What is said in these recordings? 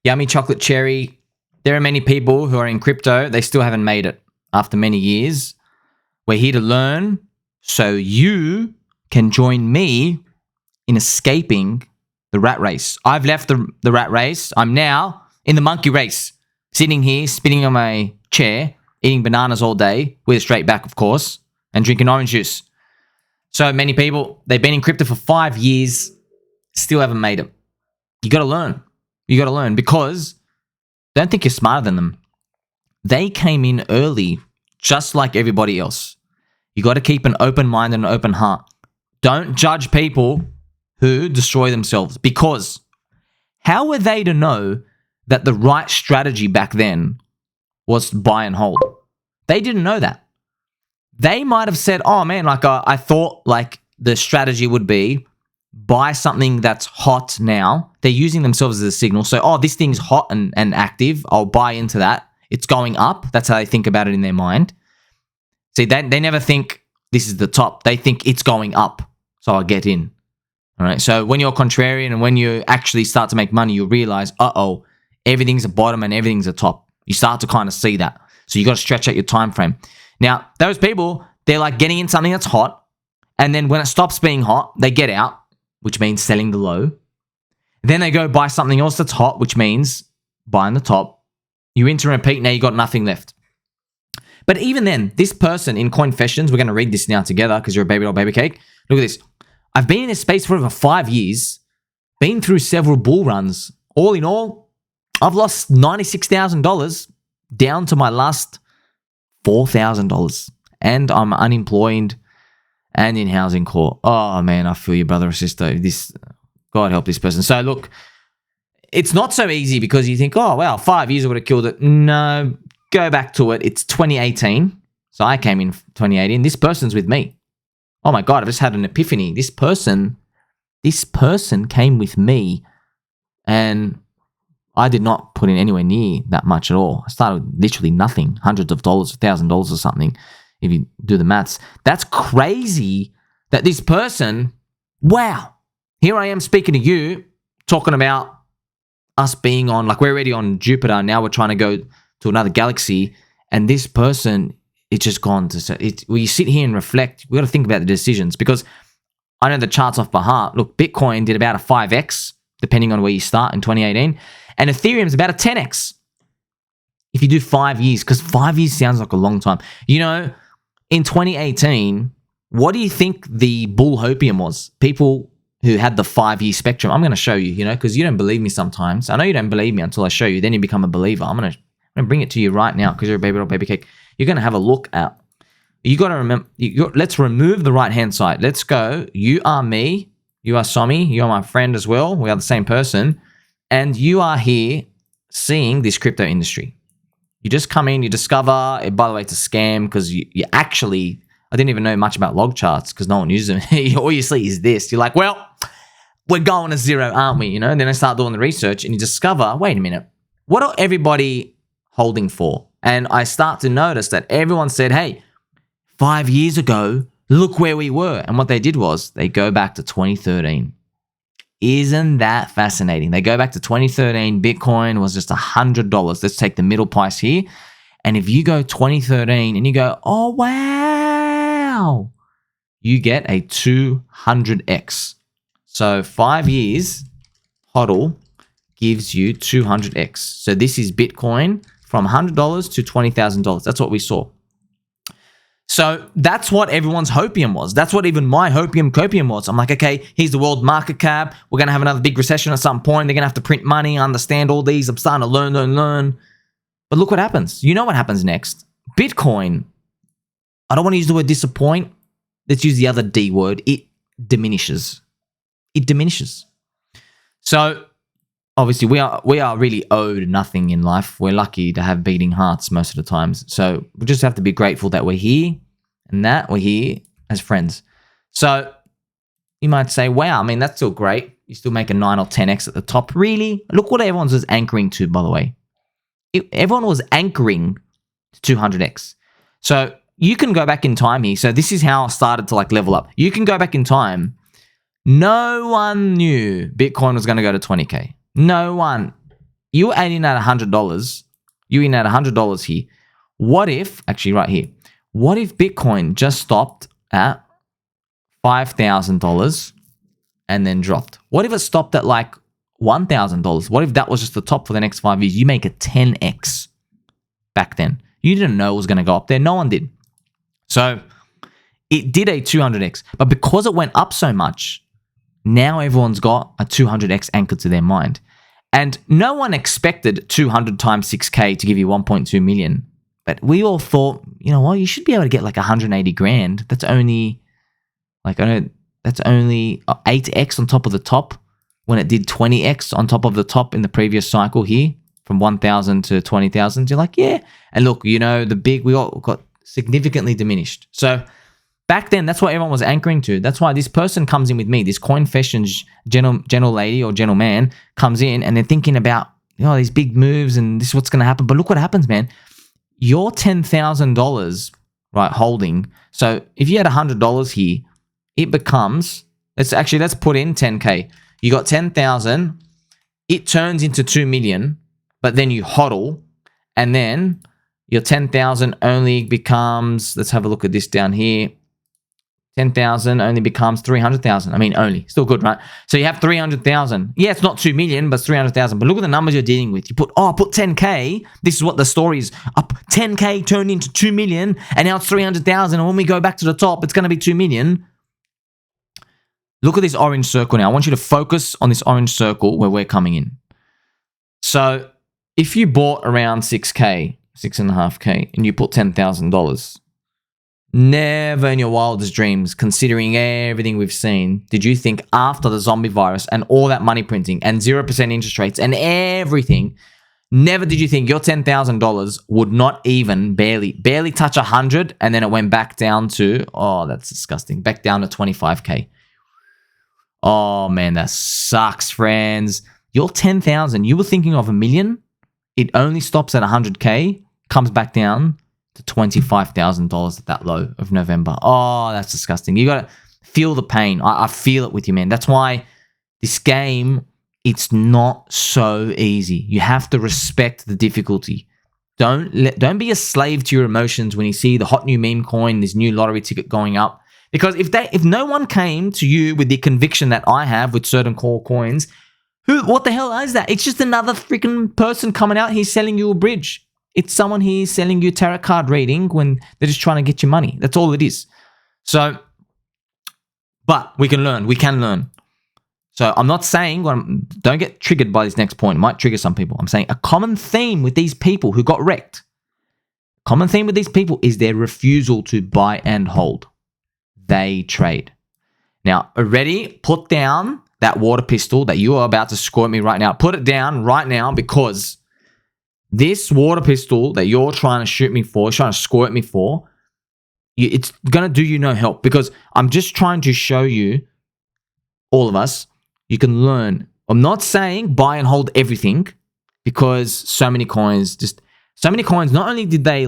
Yummy chocolate cherry. There are many people who are in crypto. They still haven't made it after many years. We're here to learn so you can join me in escaping the rat race. I've left the rat race. I'm now in the monkey race, sitting here, spinning on my chair, eating bananas all day with a straight back, of course, and drinking orange juice. So many people, they've been in crypto for 5 years, still haven't made it. You got to learn. You got to learn because don't think you're smarter than them. They came in early, just like everybody else. You got to keep an open mind and an open heart. Don't judge people who destroy themselves, because how were they to know that the right strategy back then was buy and hold? They didn't know that. They might have said, oh man, like I thought like the strategy would be buy something that's hot now. They're using themselves as a signal. So, oh, this thing's hot and active. I'll buy into that. It's going up. That's how they think about it in their mind. See, they never think this is the top. They think it's going up, so I'll get in. All right. So when you're contrarian and when you actually start to make money, you realize, everything's a bottom and everything's a top. You start to kind of see that. So you got to stretch out your time frame. Now, those people, they're like getting in something that's hot, and then when it stops being hot, they get out, which means selling the low. Then they go buy something else that's hot, which means buying the top. You rinse and repeat, now you got nothing left. But even then, this person in Coinfessions, we're going to read this now together because you're a baby doll baby cake. Look at this. I've been in this space for over 5 years, been through several bull runs. All in all, I've lost $96,000 down to my last $4,000. And I'm unemployed and in housing court. Oh man, I feel you, brother or sister. God help this person. So look, it's not so easy because you think, oh wow, 5 years I would have killed it. No, go back to it. It's 2018. So I came in 2018. This person's with me. Oh my God, I've just had an epiphany. This person came with me and I did not put in anywhere near that much at all. I started with literally nothing, hundreds of dollars, $1,000 or something, if you do the maths. That's crazy that this person, wow, here I am speaking to you, talking about us being on, like we're already on Jupiter, now we're trying to go to another galaxy, and this person, it's just gone to, when you sit here and reflect, we got to think about the decisions, because I know the charts off by heart. Look, Bitcoin did about a 5x, depending on where you start in 2018, and Ethereum's about a 10x. If you do 5 years, because 5 years sounds like a long time. You know, in 2018, what do you think the bull hopium was? People who had the 5-year spectrum. I'm going to show you, because you don't believe me sometimes. I know you don't believe me until I show you. Then you become a believer. I'm going to bring it to you right now because you're a baby doll baby cake. You're going to have a look at. You got to remember. Let's remove the right-hand side. Let's go. You are me. You are Somi. You are my friend as well. We are the same person. And you are here seeing this crypto industry. You just come in, you discover, by the way, it's a scam because you actually, I didn't even know much about log charts because no one uses them. All you see is this. You're like, well, we're going to zero, aren't we? And then I start doing the research and you discover, wait a minute, what are everybody holding for? And I start to notice that everyone said, hey, 5 years ago, look where we were. And what they did was they go back to 2013. Isn't that fascinating? They go back to 2013. Bitcoin was just $100. Let's take the middle price here. And if you go 2013 and you go, oh, wow, you get a 200x. So 5 years, HODL gives you 200x. So this is Bitcoin from $100 to $20,000. That's what we saw. So that's what everyone's hopium was. That's what even my hopium copium was. I'm like, okay, here's the world market cap. We're going to have another big recession at some point. They're going to have to print money, understand all these. I'm starting to learn. But look what happens. You know what happens next. Bitcoin, I don't want to use the word disappoint. Let's use the other D word. It diminishes. It diminishes. So obviously we are really owed nothing in life. We're lucky to have beating hearts most of the times. So we just have to be grateful that we're here and that we're here as friends. So you might say, wow, I mean, that's still great. You still make a 9 or 10x at the top. Really? Look what everyone was anchoring to, by the way. Everyone was anchoring to 200x. So you can go back in time here. So this is how I started to level up. You can go back in time. No one knew Bitcoin was going to go to 20K. No one. you're aiming at $100. You're in at $100 here. What if, actually right here, what if Bitcoin just stopped at $5,000 and then dropped? What if it stopped at like $1,000? What if that was just the top for the next 5 years? You make a 10x back then. You didn't know it was going to go up there. No one did. So it did a 200x. But because it went up so much, now everyone's got a 200x anchored to their mind. And no one expected 200 times 6K to give you 1.2 million. But we all thought, you know what, you should be able to get like 180 grand. That's only like, that's only 8x on top of the top when it did 20x on top of the top in the previous cycle here from 1,000 to 20,000. You're like, yeah. And look, you know, we all got significantly diminished. So back then, that's what everyone was anchoring to. That's why this person comes in with me, this CoinFashions gentle lady or gentleman comes in and they're thinking about, you know, these big moves and this is what's going to happen. But look what happens, man. Your $10,000, right, holding. So if you had $100 here, it becomes, let's put in 10K. You got 10,000. It turns into 2 million, but then you hodl and then your 10,000 only becomes, let's have a look at this down here. 10,000 only becomes 300,000. I mean, only. Still good, right? So you have 300,000. Yeah, it's not 2 million, but it's 300,000. But look at the numbers you're dealing with. You put 10K. This is what the story is. Up 10K turned into 2 million, and now it's 300,000. And when we go back to the top, it's going to be 2 million. Look at this orange circle now. I want you to focus on this orange circle where we're coming in. So if you bought around 6K, 6.5K, and you put $10,000, never in your wildest dreams, considering everything we've seen, did you think after the zombie virus and all that money printing and 0% interest rates and everything, never did you think your $10,000 would not even barely touch 100 and then it went back down to, oh, that's disgusting, back down to 25K. Oh man, that sucks, friends. Your 10,000, you were thinking of $1 million. It only stops at 100K, comes back down to $25,000 at that low of November. Oh, that's disgusting. You got to feel the pain. I feel it with you, man. That's why this game, it's not so easy. You have to respect the difficulty. Don't be a slave to your emotions when you see the hot new meme coin, this new lottery ticket going up. Because if no one came to you with the conviction that I have with certain core coins, what the hell is that? It's just another freaking person coming out here selling you a bridge. It's someone here selling you tarot card reading when they're just trying to get your money. That's all it is. So, but we can learn. We can learn. So I'm not saying, don't get triggered by this next point. It might trigger some people. I'm saying a common theme with these people who got wrecked, common theme with these people is their refusal to buy and hold. They trade. Now, already put down that water pistol that you are about to score at me right now. Put it down right now, because this water pistol that you're trying to shoot me for, trying to score at me for, it's going to do you no help, because I'm just trying to show you, all of us, you can learn. I'm not saying buy and hold everything, because so many coins, not only did they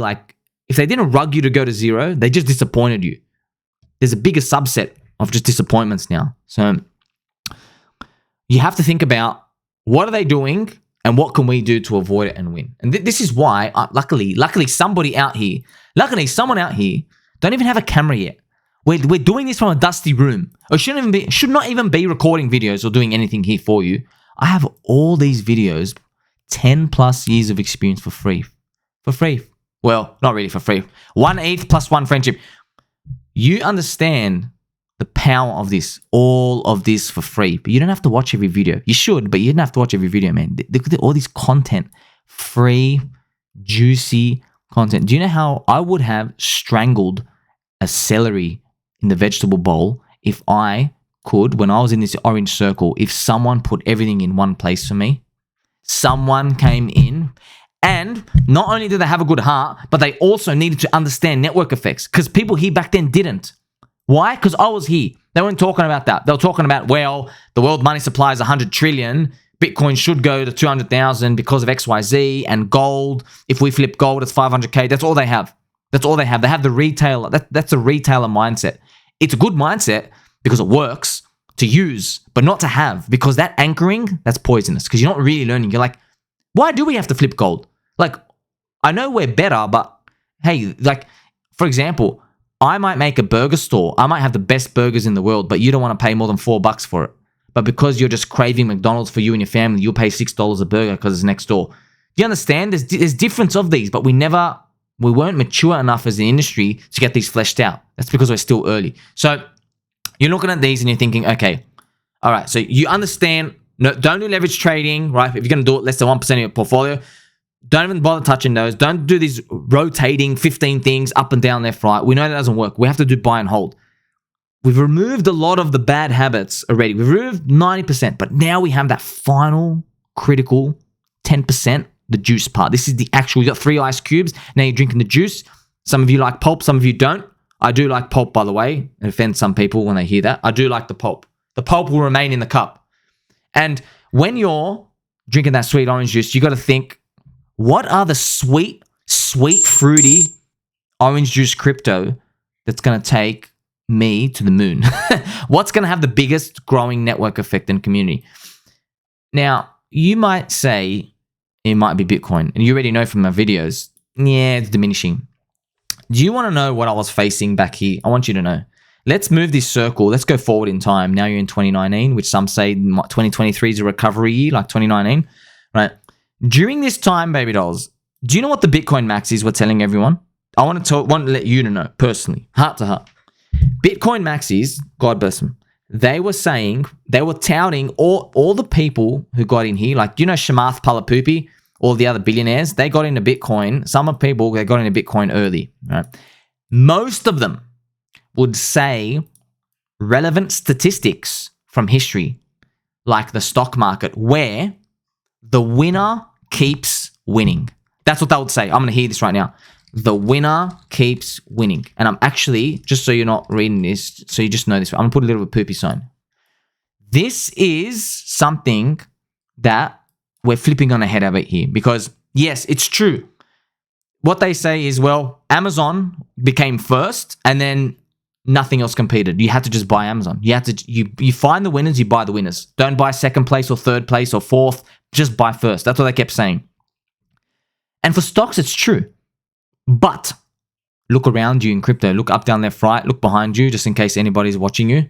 if they didn't rug you to go to zero, they just disappointed you. There's a bigger subset of just disappointments now. So you have to think about, what are they doing and what can we do to avoid it and win? And this is why, luckily, someone out here don't even have a camera yet. We're doing this from a dusty room. Or should not even be recording videos or doing anything here for you. I have all these videos, 10 plus years of experience for free. For free. Well, not really for free. 1 ETH plus 1 friendship. You understand the power of this, all of this for free. But you don't have to watch every video. You should, but you don't have to watch every video, man. Look at all this content. Free, juicy content. Do you know how I would have strangled a celery in the vegetable bowl if I could, when I was in this orange circle, if someone put everything in one place for me? Someone came in, and not only did they have a good heart, but they also needed to understand network effects, because people here back then didn't. Why? Because I was here. They weren't talking about that. They were talking about, well, the world money supply is 100 trillion. Bitcoin should go to 200,000 because of XYZ, and gold. If we flip gold, it's 500K. That's all they have. That's all they have. They have the retailer. That's a retailer mindset. It's a good mindset because it works to use, but not to have, because that anchoring, that's poisonous, because you're not really learning. You're like, Why do we have to flip gold? Like, I know we're better, but hey, like, for example, I might make a burger store. I might have the best burgers in the world, but you don't want to pay more than $4 for it. But because you're just craving McDonald's for you and your family, you'll pay $6 a burger because it's next door. Do you understand? There's difference of these, but we weren't mature enough as an industry to get these fleshed out. That's because we're still early. So you're looking at these and you're thinking, okay, all right, so you understand, no, don't do leverage trading, right? If you're going to do it less than 1% of your portfolio, don't even bother touching those. Don't do these rotating 15 things up and down left, right. We know that doesn't work. We have to do buy and hold. We've removed a lot of the bad habits already. We've removed 90%, but now we have that final critical 10%, the juice part. This is the actual, you got 3 ice cubes. Now you're drinking the juice. Some of you like pulp, some of you don't. I do like pulp, by the way. It offends some people when they hear that. I do like the pulp. The pulp will remain in the cup. And when you're drinking that sweet orange juice, you got to think, what are the sweet, fruity orange juice crypto that's going to take me to the moon? What's going to have the biggest growing network effect in community? Now, you might say it might be Bitcoin, and you already know from my videos, yeah, it's diminishing. Do you want to know what I was facing back here? I want you to know. Let's move this circle. Let's go forward in time. Now you're in 2019, which some say 2023 is a recovery year, like 2019, right? During this time, baby dolls, do you know what the Bitcoin max is? We're telling everyone. I want to let you to know personally, heart to heart. Bitcoin maxis, God bless them, they were touting all the people who got in here, like, you know, Shamath Palahpupi, all the other billionaires, they got into Bitcoin. Some of people, they got into Bitcoin early, right? Most of them would say relevant statistics from history, like the stock market, where the winner keeps winning. That's what they would say. I'm going to hear this right now. The winner keeps winning. And I'm actually, just so you're not reading this, so you just know this, I'm going to put a little bit of poopy sign. This is something that we're flipping on the head of it here, because yes, it's true. What they say is, well, Amazon became first and then nothing else competed. You had to just buy Amazon. You had to, you find the winners, you buy the winners. Don't buy second place or third place or fourth. Just buy first. That's what they kept saying. And for stocks, it's true. But look around you in crypto. Look up, down, left, right. Look behind you, just in case anybody's watching you.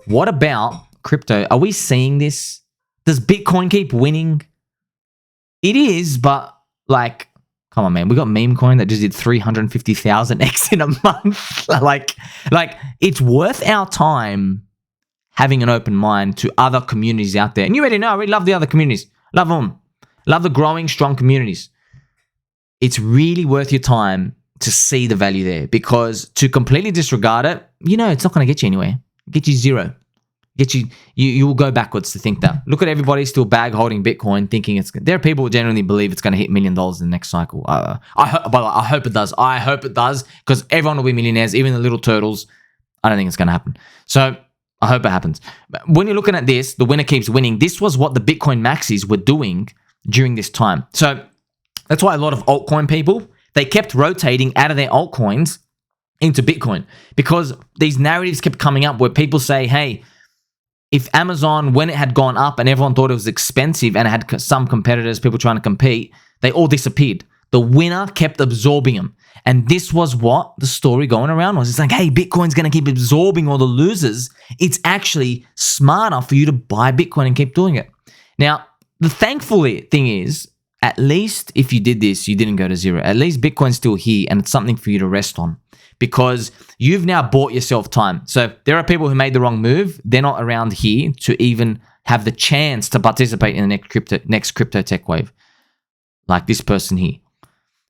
What about crypto? Are we seeing this? Does Bitcoin keep winning? It is, but like, come on, man. We got meme coin that just did 350,000x in a month. like, it's worth our time having an open mind to other communities out there. And you already know, I really love the other communities. Love them. Love the growing, strong communities. It's really worth your time to see the value there, because to completely disregard it, you know, it's not going to get you anywhere. Get you zero. Get you will go backwards to think that. Look at everybody still bag holding Bitcoin, thinking it's. There are people who genuinely believe it's going to hit $1 million in the next cycle. I hope it does. I hope it does, because everyone will be millionaires, even the little turtles. I don't think it's going to happen. So I hope it happens. But when you're looking at this, the winner keeps winning. This was what the Bitcoin maxis were doing during this time. So that's why a lot of altcoin people, they kept rotating out of their altcoins into Bitcoin, because these narratives kept coming up where people say, hey, if Amazon, when it had gone up and everyone thought it was expensive and it had some competitors, people trying to compete, they all disappeared. The winner kept absorbing them. And this was what the story going around was. It's like, hey, Bitcoin's going to keep absorbing all the losers. It's actually smarter for you to buy Bitcoin and keep doing it. Now, the thankful thing is, at least if you did this, you didn't go to zero. At least Bitcoin's still here and it's something for you to rest on, because you've now bought yourself time. So there are people who made the wrong move. They're not around here to even have the chance to participate in the next crypto tech wave, like this person here.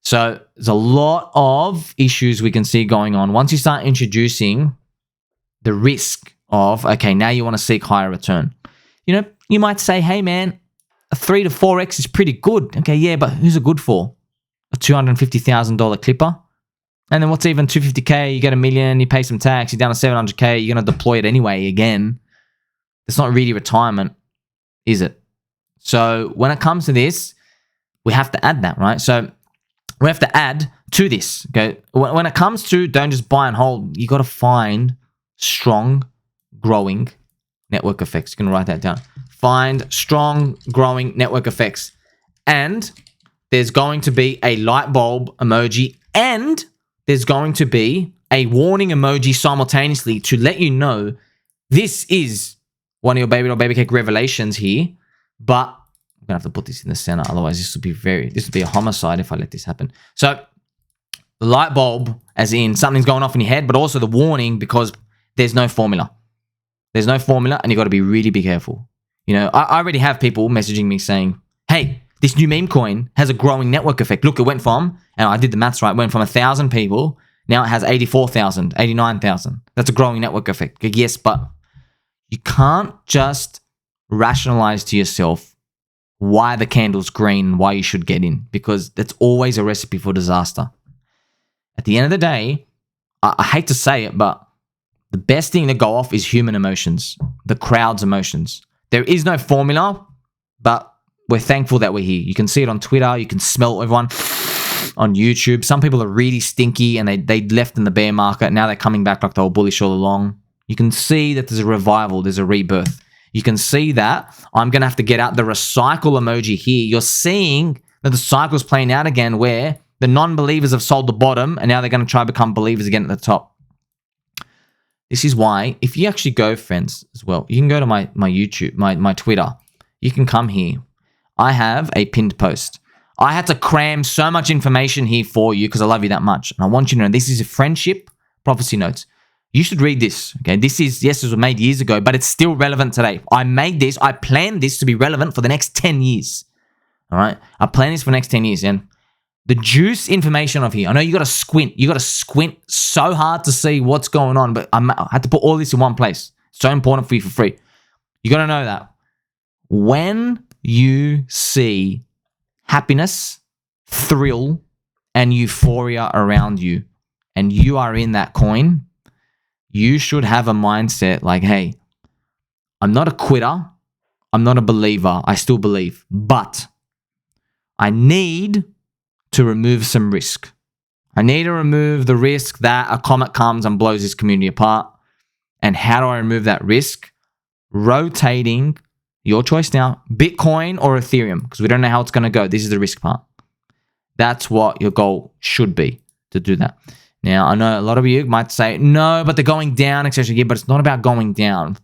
So there's a lot of issues we can see going on. Once you start introducing the risk of, okay, now you want to seek higher return. You know, you might say, hey man, a 3 to 4x is pretty good. Okay, yeah, but who's it good for? A $250,000 clipper? And then what's even 250K, you get $1 million, you pay some tax, you're down to 700K, you're going to deploy it anyway again. It's not really retirement, is it? So when it comes to this, we have to add that, right? So we have to add to this, okay? When it comes to don't just buy and hold, you got to find strong, growing network effects. You can write that down. Find strong, growing network effects. And there's going to be a light bulb emoji, and there's going to be a warning emoji simultaneously to let you know this is one of your baby doll baby cake revelations here. But I'm gonna have to put this in the center, otherwise this would be a homicide if I let this happen. So the light bulb, as in something's going off in your head, but also the warning because there's no formula. There's no formula, and you got to be really be careful. You know, I already have people messaging me saying, "Hey, this new meme coin has a growing network effect. Look, it went from," and I did the maths right, it went from 1,000 people. Now it has 84,000, 89,000. That's a growing network effect. Yes, but you can't just rationalize to yourself why the candle's green, why you should get in, because that's always a recipe for disaster. At the end of the day, I hate to say it, but the best thing to go off is human emotions, the crowd's emotions. There is no formula, but we're thankful that we're here. You can see it on Twitter. You can smell everyone on YouTube. Some people are really stinky and they left in the bear market. Now they're coming back like they were bullish all along. You can see that there's a revival. There's a rebirth. You can see that. I'm going to have to get out the recycle emoji here. You're seeing that the cycle's playing out again where the non-believers have sold the bottom and now they're going to try to become believers again at the top. This is why, if you actually go, friends, as well, you can go to my YouTube, my Twitter. You can come here. I have a pinned post. I had to cram so much information here for you because I love you that much. And I want you to know this is a friendship prophecy notes. You should read this, okay? This was made years ago, but it's still relevant today. I planned this to be relevant for the next 10 years, all right? I planned this for the next 10 years, and the juice information of here, I know you got to squint. You got to squint so hard to see what's going on, but I had to put all this in one place. It's so important for you for free. You got to know that when you see happiness, thrill, and euphoria around you, and you are in that coin, you should have a mindset like, hey, I'm not a quitter. I'm not a believer. I still believe, but I need to remove some risk. I need to remove the risk that a comet comes and blows this community apart. And how do I remove that risk? Rotating, your choice now, Bitcoin or Ethereum, because we don't know how it's going to go. This is the risk part. That's what your goal should be, to do that. Now, I know a lot of you might say, no, but they're going down, etc. Yeah, but it's not about going down.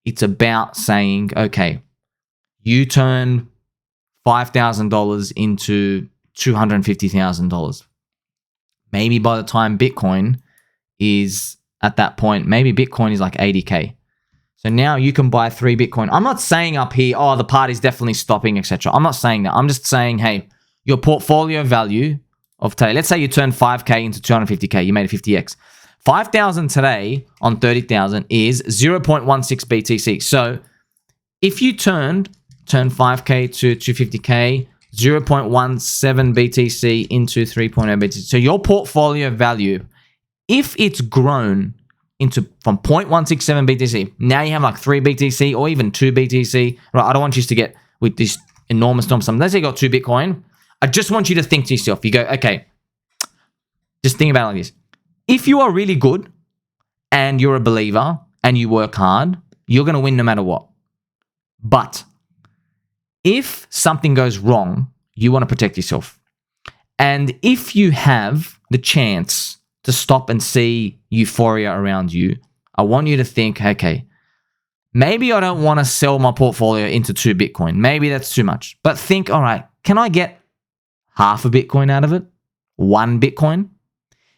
It's about saying, okay, you turn $5,000 into $250,000. Maybe by the time Bitcoin is at that point, maybe Bitcoin is like 80K. So now you can buy 3 Bitcoin. I'm not saying up here, oh, the party's definitely stopping, etc. I'm not saying that. I'm just saying, hey, your portfolio value of today, let's say you turn 5K into 250K, you made a 50X. 5,000 today on 30,000 is 0.16 BTC. So if you turn 5K to 250K, 0.17 BTC into 3.0 BTC. So your portfolio value, if it's grown from 0.167 BTC, now you have like 3 BTC or even 2 BTC. Right? I don't want you to get with this enormous sum. Let's say you got 2 Bitcoin. I just want you to think to yourself. You go, okay, just think about it like this. If you are really good and you're a believer and you work hard, you're going to win no matter what. But if something goes wrong, you want to protect yourself. And if you have the chance to stop and see euphoria around you, I want you to think, okay, maybe I don't want to sell my portfolio into 2 Bitcoin. Maybe that's too much. But think, all right, can I get half a Bitcoin out of it? 1 Bitcoin?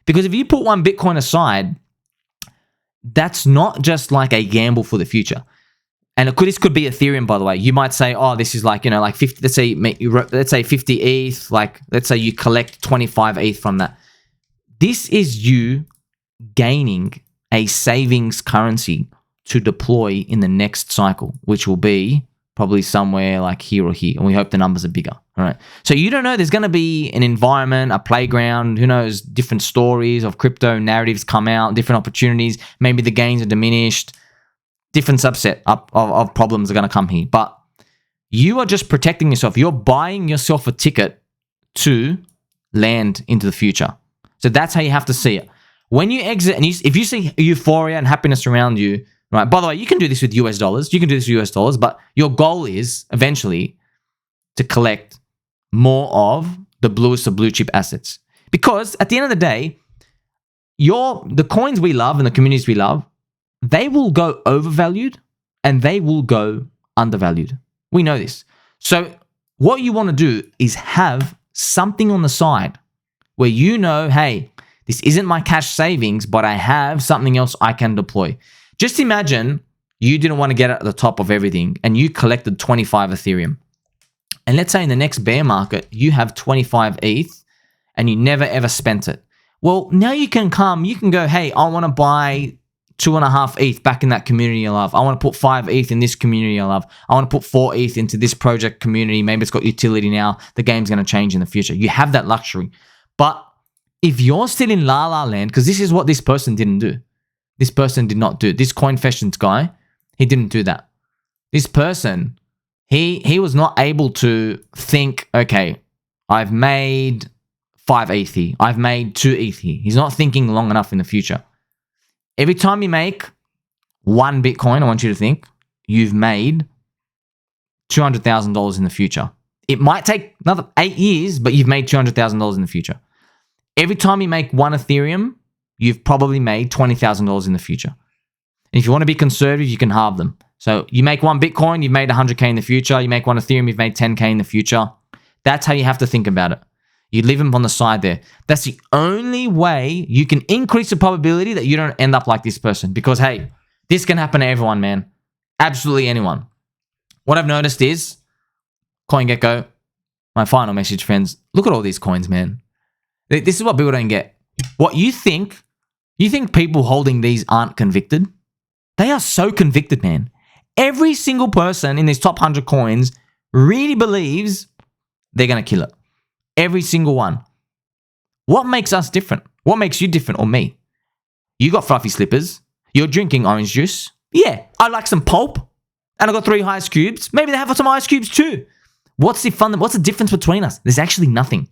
Because if you put 1 Bitcoin aside, that's not just like a gamble for the future. And this could be Ethereum, by the way. You might say, oh, this is like, like 50, let's say 50 ETH, like let's say you collect 25 ETH from that. This is you gaining a savings currency to deploy in the next cycle, which will be probably somewhere like here or here. And we hope the numbers are bigger. All right. So you don't know, there's going to be an environment, a playground, who knows, different stories of crypto narratives come out, different opportunities. Maybe the gains are diminished. Different subset of problems are going to come here. But you are just protecting yourself. You're buying yourself a ticket to land into the future. So that's how you have to see it. When you exit, and if you see euphoria and happiness around you, right? By the way, you can do this with US dollars. You can do this with US dollars, but your goal is eventually to collect more of the bluest of blue chip assets. Because at the end of the day, the coins we love and the communities we love, they will go overvalued and they will go undervalued. We know this. So what you want to do is have something on the side where you know, hey, this isn't my cash savings, but I have something else I can deploy. Just imagine you didn't want to get at the top of everything and you collected 25 Ethereum. And let's say in the next bear market, you have 25 ETH and you never ever spent it. Well, now you can go, hey, I want to buy 2.5 ETH back in that community I love. I want to put 5 ETH in this community I love. I want to put 4 ETH into this project community. Maybe it's got utility now. The game's going to change in the future. You have that luxury. But if you're still in La La Land, because this is what this person didn't do. This person did not do. This CoinFashions guy, he didn't do that. This person, he was not able to think, okay, I've made 5 ETH. I've made 2 ETH. He's not thinking long enough in the future. Every time you make 1 Bitcoin, I want you to think, you've made $200,000 in the future. It might take another 8 years, but you've made $200,000 in the future. Every time you make 1 Ethereum, you've probably made $20,000 in the future. And if you want to be conservative, you can halve them. So you make 1 Bitcoin, you've made 100K in the future. You make 1 Ethereum, you've made 10K in the future. That's how you have to think about it. You leave them on the side there. That's the only way you can increase the probability that you don't end up like this person. Because, hey, this can happen to everyone, man. Absolutely anyone. What I've noticed is, CoinGecko, my final message, friends, look at all these coins, man. This is what people don't get. What you think people holding these aren't convicted? They are so convicted, man. Every single person in these top 100 coins really believes they're going to kill it. Every single one. What makes us different? What makes you different or me? You got fluffy slippers. You're drinking orange juice. Yeah, I like some pulp. And I got 3 ice cubes. Maybe they have some ice cubes too. What's the difference between us? There's actually nothing.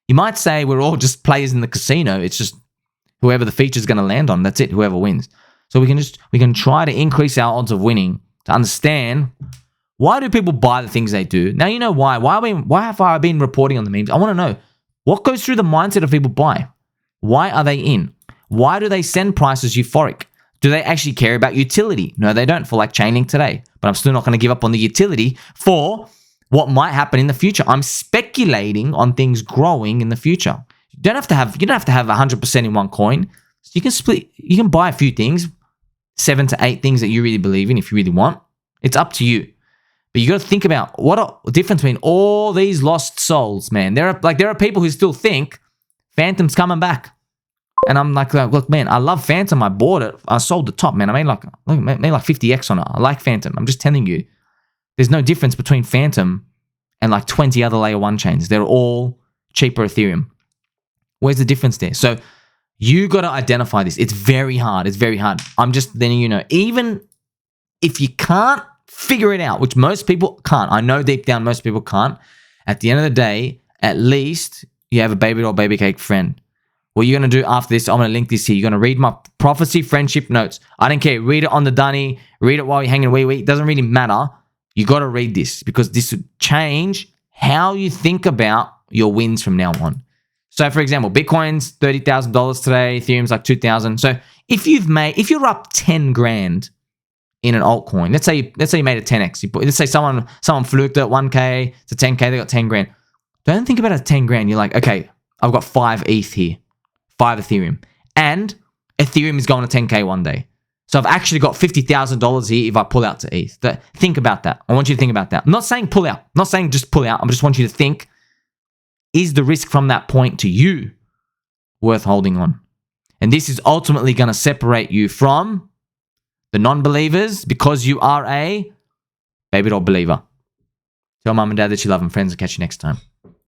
You might say we're all just players in the casino. It's just whoever the feature's going to land on. That's it, whoever wins. So we can try to increase our odds of winning to understand, why do people buy the things they do? Now you know why. Why have I been reporting on the memes? I want to know what goes through the mindset of people buy. Why are they in? Why do they send prices euphoric? Do they actually care about utility? No, they don't, for like Chainlink today. But I'm still not going to give up on the utility for what might happen in the future. I'm speculating on things growing in the future. You don't have to have 100% in one coin. You can buy a few things, 7 to 8 things that you really believe in if you really want. It's up to you. But you got to think about what a difference between all these lost souls, man. There are people who still think Phantom's coming back. And I'm like, look, man, I love Phantom. I bought it. I sold the top, man. I made like 50x on it. I like Phantom. I'm just telling you, there's no difference between Phantom and like 20 other layer 1 chains. They're all cheaper Ethereum. Where's the difference there? So you got to identify this. It's very hard. It's very hard. I'm just letting you know, even if you can't figure it out, which most people can't. I know deep down most people can't. At the end of the day, at least you have a baby doll, baby cake friend. What you're going to do after this, I'm going to link this here. You're going to read my Prophecy Friendship Notes. I don't care. Read it on the dunny. Read it while you're hanging away. It doesn't really matter. You got to read this because this would change how you think about your wins from now on. So, for example, Bitcoin's $30,000 today. Ethereum's like 2,000. So, if you're up 10 grand in an altcoin, let's say you made a 10x. Let's say someone fluked at 1K to 10K. They got 10 grand. Don't think about it as 10 grand. You're like, okay, I've got 5 ETH here, 5 Ethereum, and Ethereum is going to 10K one day. So I've actually got $50,000 here if I pull out to ETH. Think about that. I want you to think about that. I'm not saying pull out. I'm not saying just pull out. I just want you to think, is the risk from that point to you worth holding on? And this is ultimately going to separate you from the non-believers because you are a baby doll believer. Tell mom and dad that you love them, friends, and catch you next time.